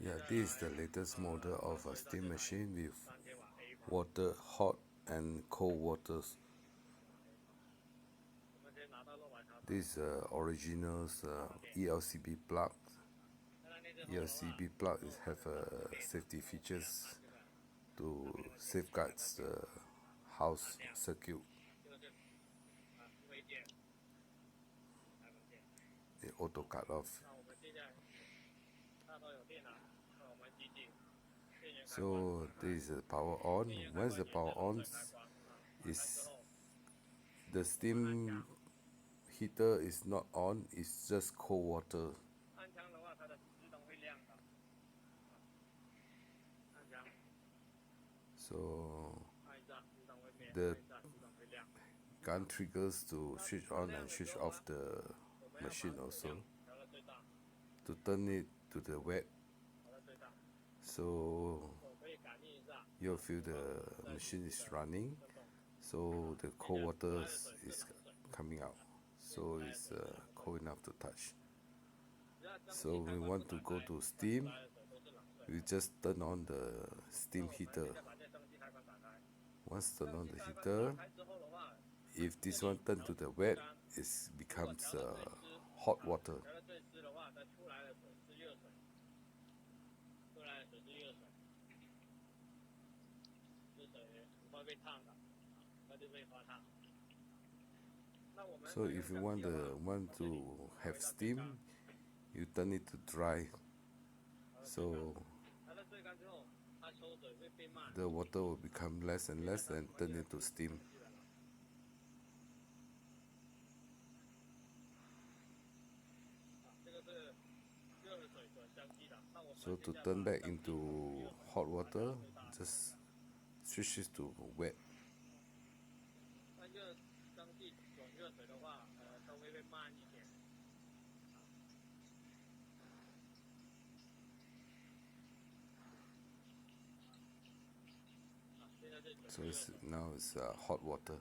Yeah, this is the latest model of a steam machine with water, hot and cold waters. This original ELCB plug. ELCB plug have safety features to safeguard the house circuit. The auto cut off. So this is the power on. Once the power on, is the steam heater is not on. It's just cold water. So the gun triggers to switch on and switch off the machine also to turn it to the wet. So you'll feel the machine is running, so the cold water is coming out, so it's cold enough to touch. So we want to go to steam, we just turn on the steam heater. Once turn on the heater, if this one turn to the wet, it becomes hot water. So if you want to have steam, you turn it to dry. So the water will become less and less and turn into steam. So to turn back into hot water, just switch it to wet. So now it's hot water.